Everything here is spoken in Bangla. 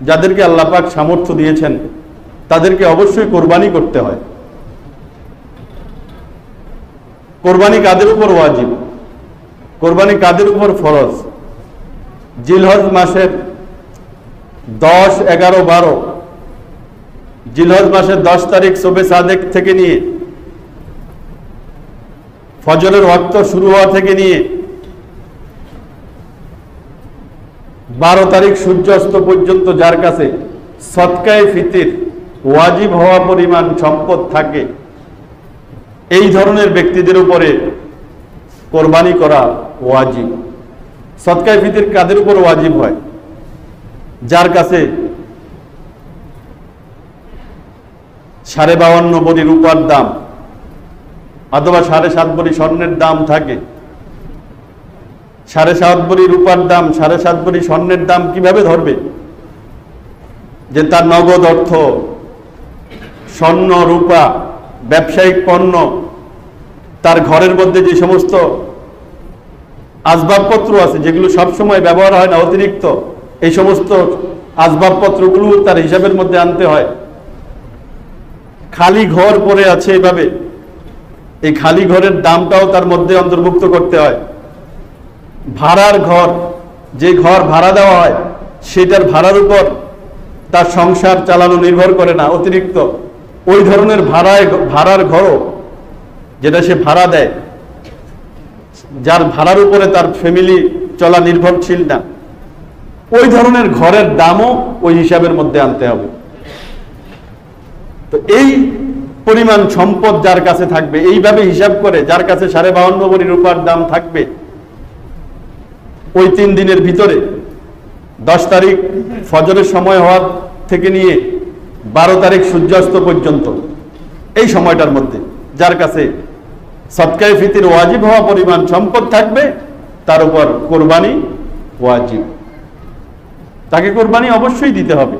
যাদেরকে আল্লাহ পাক সামর্থ্য দিয়েছেন তাদেরকে অবশ্যই কোরবানি করতে হয়। কোরবানি কাদের উপর ওয়াজিব? কোরবানি কাদের উপর ফরজ? জিলহজ মাসের 10, 11, 12, জিলহজ মাসের 10 তারিখ শবে সাদেক থেকে নিয়ে ফজরের ওয়াক্ত শুরু হওয়া থেকে নিয়ে 12 তারিখ সূর্যাস্ত পর্যন্ত যার কাছে সদকায়ে ফিতির ওয়াজিব হওয়া পরিমাণ সম্পদ থাকে, এই ধরনের ব্যক্তিদের উপরে কোরবানি করা ওয়াজিব। সদকায়ে ফিতির কাদের উপর ওয়াজিব হয়? যার কাছে 52.5 ভরি রূপার দাম অথবা 7.5 ভরি স্বর্ণের দাম থাকে। 7.5 ভরি রূপার দাম, 7.5 ভরি স্বর্ণের দাম কিভাবে ধরবে? যে তার নগদ অর্থ, স্বর্ণ, রূপা, ব্যবসায়িক পণ্য, তার ঘরের মধ্যে যে সমস্ত আসবাবপত্র আছে যেগুলো সবসময় ব্যবহার হয় না, অতিরিক্ত, এই সমস্ত আসবাবপত্রগুলো তার হিসাবের মধ্যে আনতে হয়। খালি ঘর পড়ে আছে এইভাবে, এই খালি ঘরের দামটাও তার মধ্যে অন্তর্ভুক্ত করতে হয়। ভাড়ার ঘর, যে ঘর ভাড়া দেওয়া হয় সেটার ভাড়ার উপর তার সংসার চালানো নির্ভর করে না, অতিরিক্ত ওই ধরনের ভাড়ার ঘরও, যেটা সে ভাড়া দেয়, যার ভাড়ার উপরে তার ফ্যামিলি চলা নির্ভরশীল না, ওই ধরনের ঘরের দামও ওই হিসাবের মধ্যে আনতে হবে। তো এই পরিমাণ সম্পদ যার কাছে থাকবে, এইভাবে হিসাব করে যার কাছে 52.5 ভরি রূপার দাম থাকবে, ওই 3 দিনের ভিতরে 10 তারিখ ফজরের সময় হওয়া থেকে নিয়ে 12 তারিখ সূর্যাস্ত পর্যন্ত এই সময়টার মধ্যে যার কাছে সদকায়ে ফিতির ওয়াজিব হওয়া পরিমাণ সম্পদ থাকবে, তার উপর কোরবানি ওয়াজিব। তাকে কোরবানি অবশ্যই দিতে হবে।